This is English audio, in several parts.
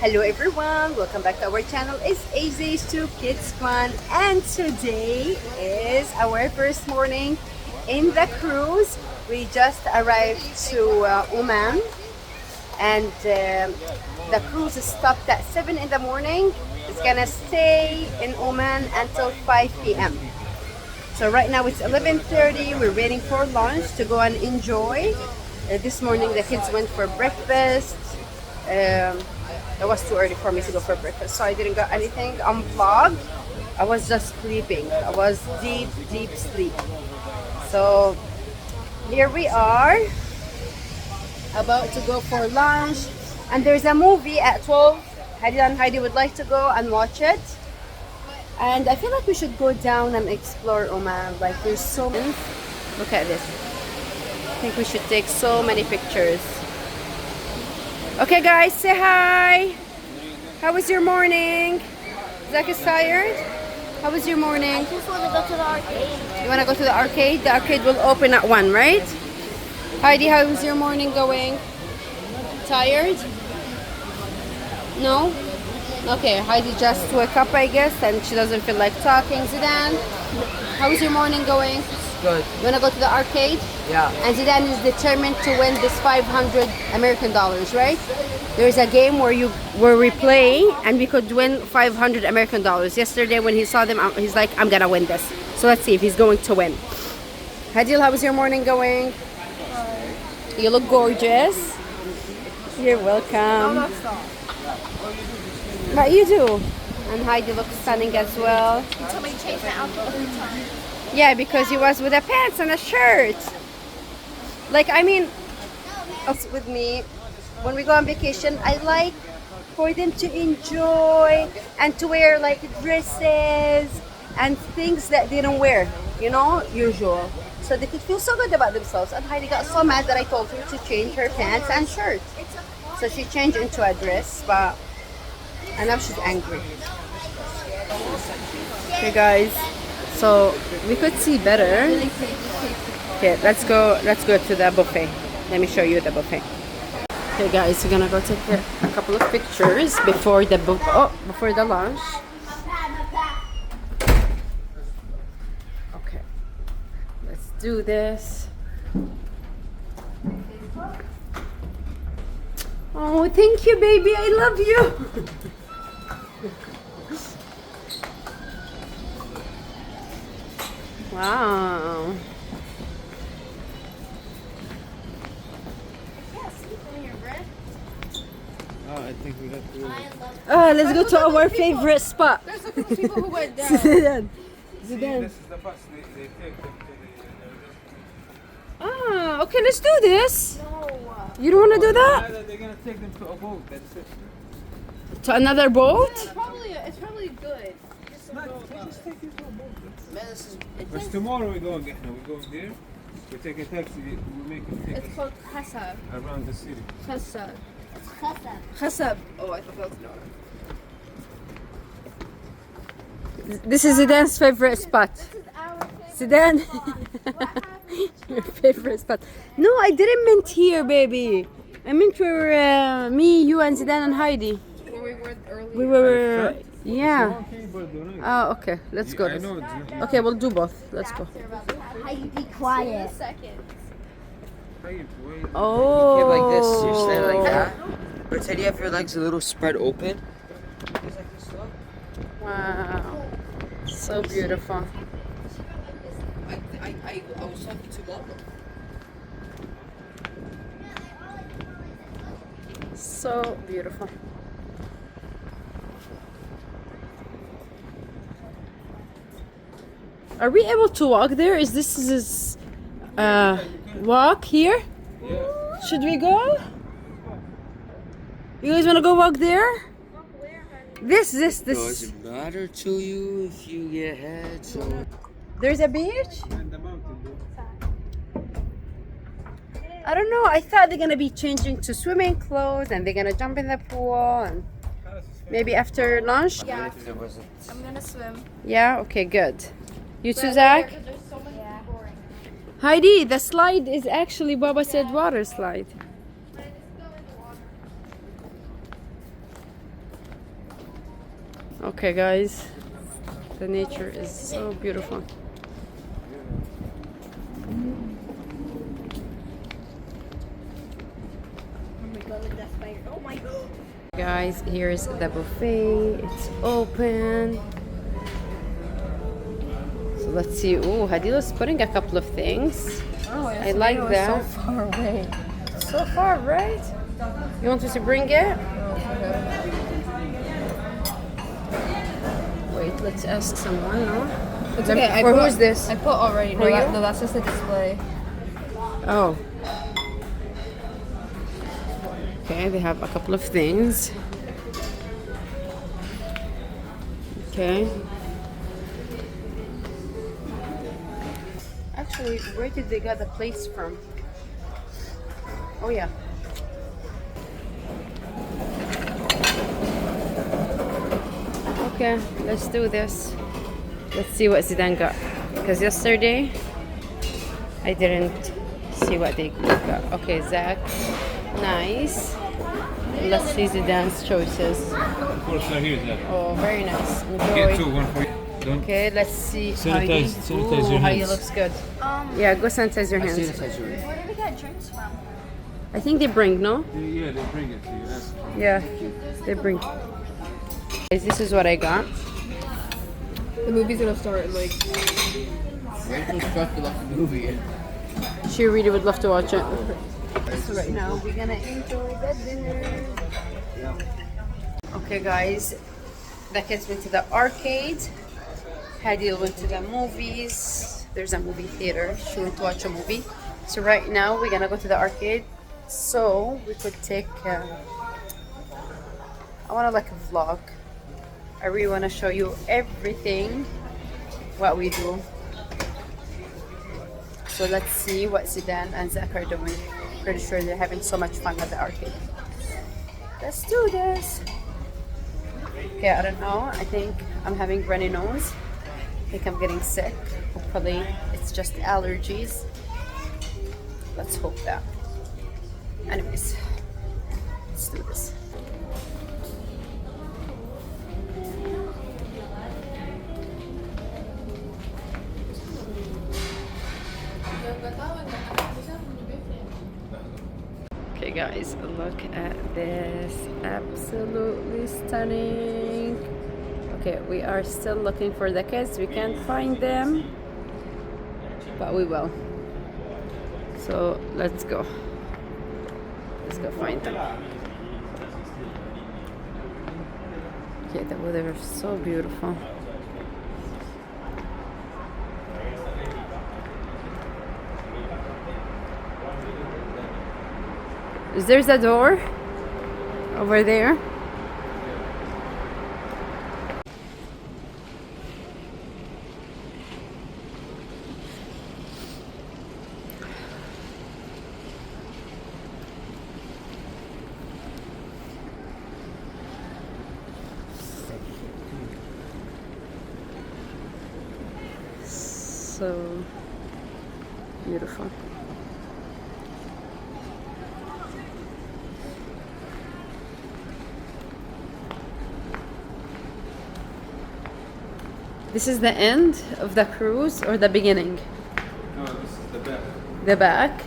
Hello everyone, welcome back to our channel. It's HZHtube Kids Fun, and today is our first morning in the cruise. We just arrived to Oman, and the cruise stopped at 7 in the morning. It's gonna stay in Oman until 5 p.m. So right now it's 11:30. We're waiting for lunch to go and enjoy. This morning the kids went for breakfast. It was too early for me to go for breakfast, so I didn't get anything on vlog. I was just sleeping. I was deep sleep. So here we are, about to go for lunch, and there's a movie at 12. Heidi and Heidi would like to go and watch it, and I feel like we should go down and explore Oman. Like, there's so many. Look at this. I think we should take so many pictures. Okay guys, say hi. How was your morning? Zach is tired. How was your morning? I just want to go to the arcade. You want to go to the arcade? The arcade will open at 1, right? Heidi, how was your morning going? Tired? No? Okay, Heidi just woke up, I guess, and she doesn't feel like talking. Zidane, how was your morning going? Good. You want to go to the arcade? Yeah. And Zidane is determined to win this 500 American dollars, right? There's a game where we play and we could win 500 American dollars. Yesterday when he saw them, he's like, I'm gonna win this. So let's see if he's going to win. Hadil, how was your morning going? You look gorgeous. You're welcome. But you do. And Heidi looks stunning as well. You told me to change my outfit 3 times. Yeah, because he was with a pants and a shirt. Like, I mean, with me, when we go on vacation, I like for them to enjoy and to wear like dresses and things that they don't wear, you know, usual. So they could feel so good about themselves. And Heidi got so mad that I told her to change her pants and shirt. So she changed into a dress, and now she's angry. Okay guys, so we could see better. Okay, let's go to the buffet. Let me show you the buffet. Okay guys, we're gonna go take a couple of pictures before the lunch. Okay, let's do this. Oh, thank you, baby. I love you. Wow. I think we have to. Oh, let's go to our favorite spot. There's a couple people who went down. Zidane. See, this is the bus. They take them to Ah, okay, let's do this. No. You don't want to do that? They're gonna take them to a boat. That's it. To another boat? It's probably good. Just take you to a boat. Man, this is. But tomorrow we're going there. We take a taxi. We make it take It's us called Khasab. around the city. Khasab. Khasab. Oh, I thought that was no. This is Zidane's favorite spot. This is our favorite. Zidane, your favorite spot. No, I didn't mean here, baby. I meant where me, you, and Zidane and Heidi. Where we were earlier. We were, yeah. Okay, but don't know. Oh, okay. Let's go. I know. Okay, we'll do both. Let's go. Heidi, be quiet. Seconds. Oh. Okay, like this. You stand like that. Pretend you have your legs a little spread open. Wow. So beautiful. I was talking to Mama. So beautiful. Are we able to walk there? Is this walk here? Yeah. Should we go? You guys want to go walk there? This. Does it matter to you if you get head? So There's a beach? And the mountain, though. I don't know. I thought they're gonna be changing to swimming clothes and they're gonna jump in the pool and maybe after lunch. Yeah. there wasn't. I'm gonna swim. Yeah. Okay. Good. You too, Zach? There's so many people. Heidi, the slide is actually Baba said water slide. Okay, guys, the nature is so beautiful. Oh my god. Guys, here's the buffet. It's open. So let's see. Oh, Hadila's putting a couple of things. Oh, I like that. So far away. So far, right? You want us to bring it? Wait, let's ask someone, no? It's okay. For who's this? I put already. For you? No, that's just a display. Oh. Okay, they have a couple of things. Okay. Actually, where did they get the plates from? Oh yeah. Okay, let's do this. Let's see what Zidane got. Because yesterday, I didn't see what they got. Okay, Zach. Nice. Let's see Zidane's choices. Of course, here's that. Oh, very nice. Get two, Enjoy. one for you. Don't. Okay, let's see. Sanitize your Ooh, Heidi hands. looks good. Yeah, go sanitize your hands. Where did we get drinks from? I think they bring, no? Yeah, they bring it to you. That's Yeah, they bring. Guys, this is what I got. The movie's gonna start in like. Wait till Scott left the movie. She really would love to watch it. So right now we're gonna enjoy the dinner. Okay, guys, the kids went to the arcade. Hadil went to the movies. There's a movie theater. She went to watch a movie. So right now we're gonna go to the arcade. So we could take. I want to like a vlog. I really want to show you everything what we do. So let's see what Zidane and Zach are doing. Pretty sure they're having so much fun at the arcade. Let's do this. Okay, I don't know. I think I'm having runny nose. I think I'm getting sick. Hopefully it's just allergies. Let's hope that. Anyways, let's do this. Okay guys, look at this. Absolutely stunning. Okay, we are still looking for the kids. We can't find them, but we will. So let's go. Let's go find them. Okay, the weather is so beautiful. There's a door over there. So beautiful. This is the end of the cruise or the beginning? no, this is the back. The back?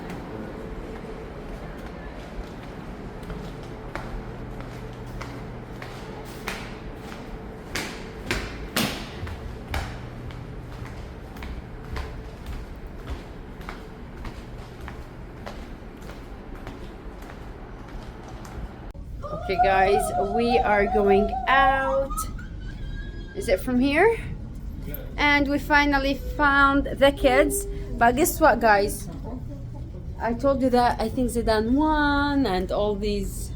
Okay guys, we are going out. Is it from here? And we finally found the kids. But guess what guys? I told you that I think Zidane won and all these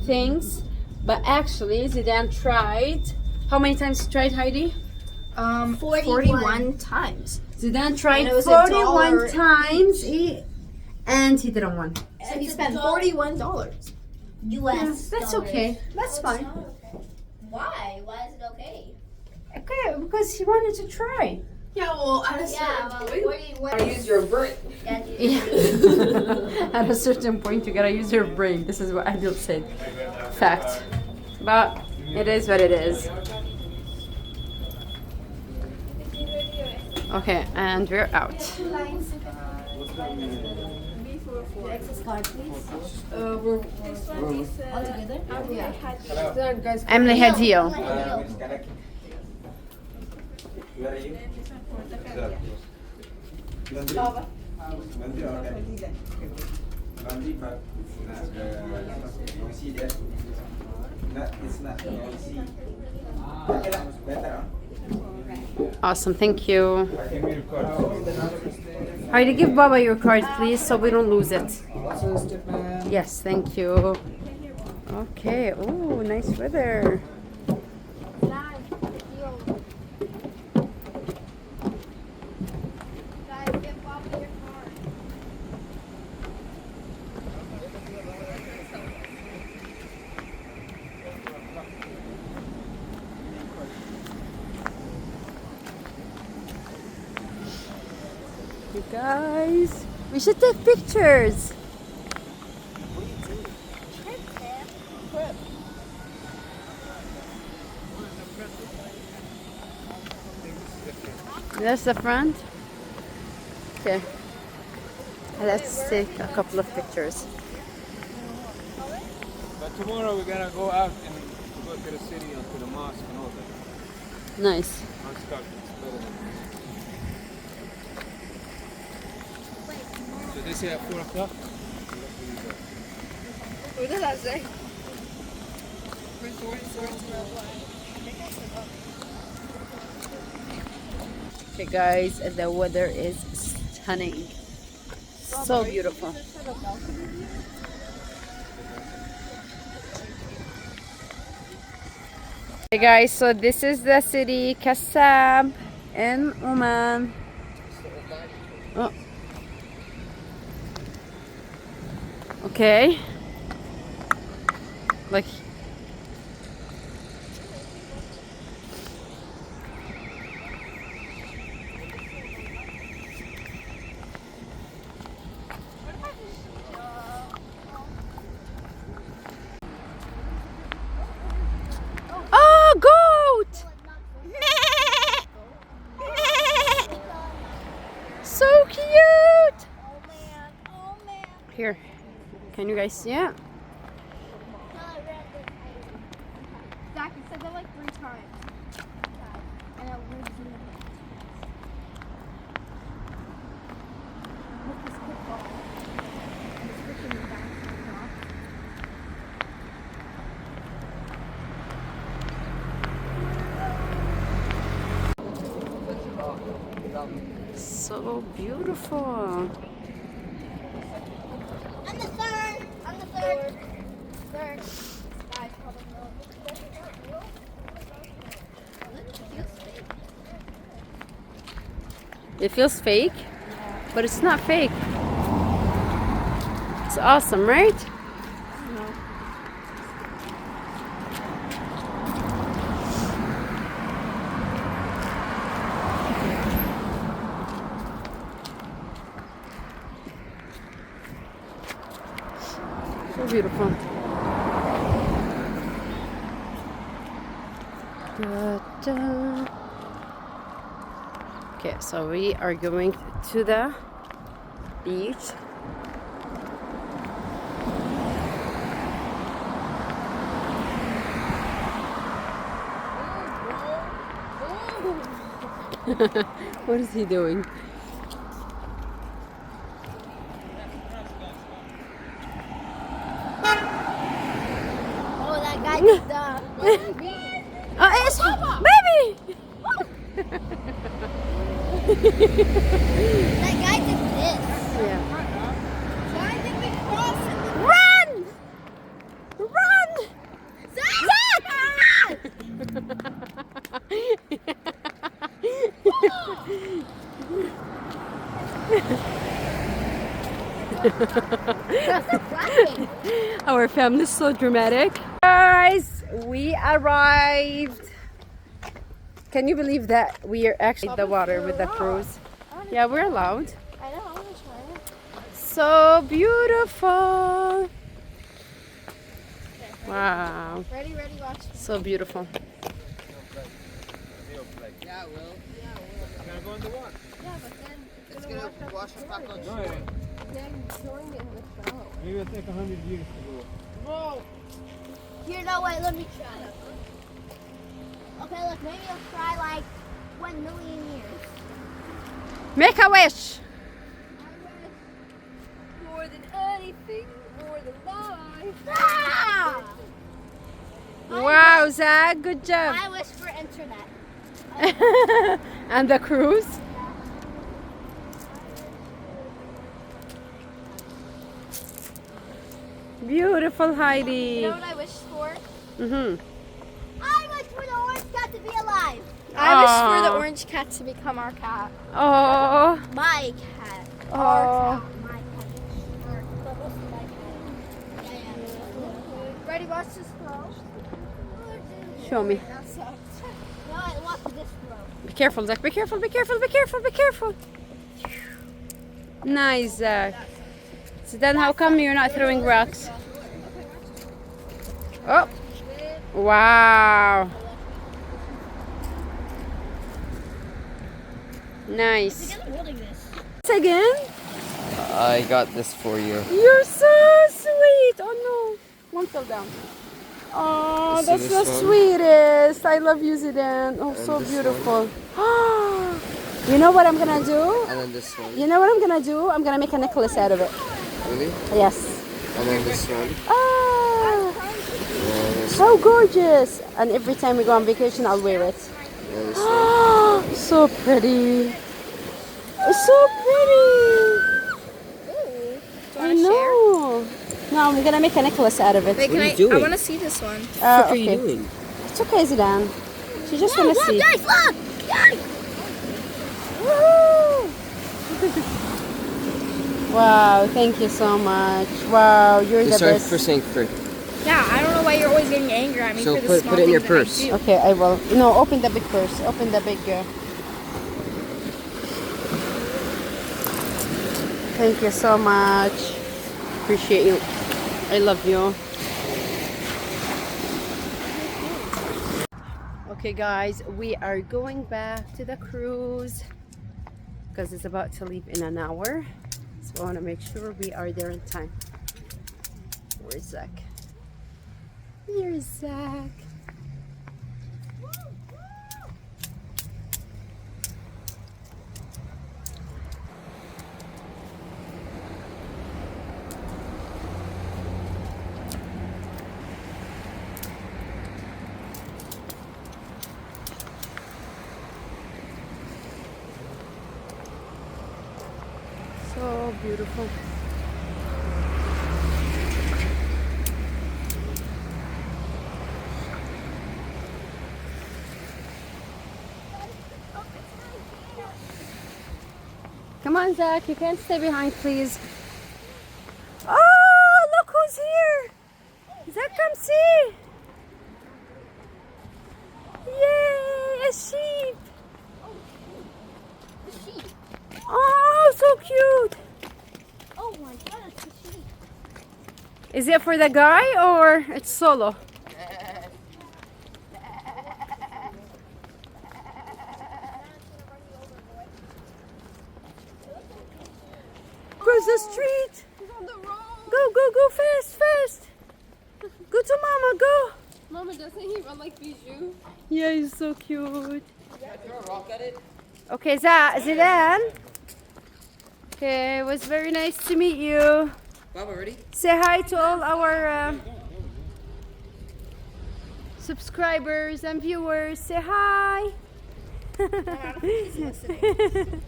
things. But actually Zidane tried. How many times he tried, Heidi? 41 times. Zidane tried And it was 41 $1. times and he didn't win. So he spent $41. US. That's okay. That's fine. Why? Why is it okay? Okay, because he wanted to try. Yeah, well, at a Yeah, well, use your brain. Yeah. At a certain point, you gotta use your brain. This is what Adil said. Fact. But it is what it is. Okay, and we're out. Access card, please. We're all together? Yeah. Guys, Emily Hadil. Awesome, thank you. Heidi, give Baba your card, please, so we don't lose it. Yes, thank you. Okay. Oh, nice weather. You guys, we should take pictures. That's the front. Okay, let's take a couple of pictures. But tomorrow we're gonna go out and go to the city and to the mosque and all that. Nice. On Scott, it's better than so they say at 4 o'clock? What does that say? Okay guys, the weather is stunning. So beautiful. Hey guys, so this is the city Khasab in Oman. Oh. Okay. Like oh, goat! So cute! Here, can you guys see it? Zach, you said that like 3 times. And it lives in the Look, this football. And it's freaking bouncing off. So beautiful. I'm the third. I'm the third. Third. Guys, probably It feels fake, but it's not fake. It's awesome, right? So beautiful. Da-da. Okay, so we are going to the beach. What is he doing? Oh, that guy did the. Oh, it's baby! That guy did this. Yeah. Why did we cross it? Run! Run! Our family is so dramatic. Guys, we arrived. Can you believe that we are actually in the water with the cruise? Yeah, we're allowed. I know, I want to try it. So beautiful. Wow. Ready, watch. So beautiful. Yeah, Will. gotta go in the water. Yeah, but then It's gonna wash us back on No, shore. it ain't. then join in the show. Maybe it'll take 100 years to go. Whoa. You know what? Let me try. Okay, look, maybe I'll try like 1 million years. Make a wish. More than anything, more than life. Ah! Wow, Zach, good job. I wish for internet. And the cruise. Beautiful, Heidi. You know what I wish for? Mhm. I wish for the orange cat to be alive. I wish for the Aw. orange cat to become our cat. Oh. My cat. Oh. My cat. Or supposed to be my cat. Yeah. Ready? Watch this throw. Show me. That sucks. No, I want this throw. Be careful, Zach. Be careful. Be careful. Be careful. Be careful. Nice, Zach. So then, how come you're not throwing rocks? Oh. Wow. Nice. I'm holding this. Again? I got this for you. You're so sweet. Oh no. One fell down. Oh, You see that's the this one? sweetest. I love you, Zidane. Oh, And so this beautiful. You know what I'm gonna do? And then this one. You know what I'm gonna do? I'm gonna make a necklace out of it. Really? Yes. And then this one. Ah, And this how gorgeous. And every time we go on vacation, I'll wear it. and this one. So pretty. So pretty. Do I know. No, I'm gonna make a necklace out of it. Wait, What can are you I doing? want to see this one. What are you doing? It's okay, Zidane. She just wanna see. Guys, look! Guys! Wow, thank you so much. Wow, you're the Sorry best. for saying fruit. Yeah, I don't know why you're always getting angry at me So for the put- small put it in your things that I purse. do. Okay, I will. No, open the big first. Open the big. Thank you so much. Appreciate you. I love you. Okay, guys, we are going back to the cruise because it's about to leave in an hour. So I want to make sure we are there in time. Where's Zach? Here's Zach. So beautiful. Come on, Zach. You can't stay behind, please. Oh, look who's here. Zach, come see. Yay, a sheep. Oh, so cute. Oh my god, it's a sheep. Is it for the guy or it's solo? Cross the street. He's on the road. Go, fast, fast. Go to mama, go. Mama, doesn't he run like Bijou? Yeah, he's so cute. Throw a rock at it. Okay, Zidane. Okay, it was very nice to meet you. Baba, ready? Say hi to all our subscribers and viewers. Say hi. He's listening.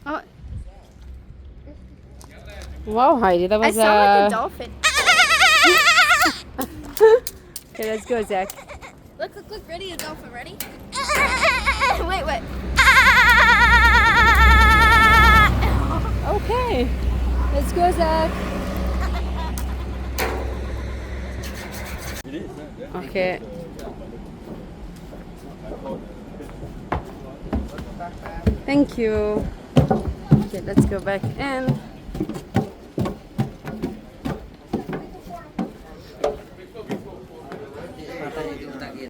Oh. Wow, Heidi, that I was sound like a dolphin. Okay, let's go, Zach. Look, ready, a dolphin, ready? Wait. Okay, let's go, Zach. Okay. Thank you. Okay, let's go back in.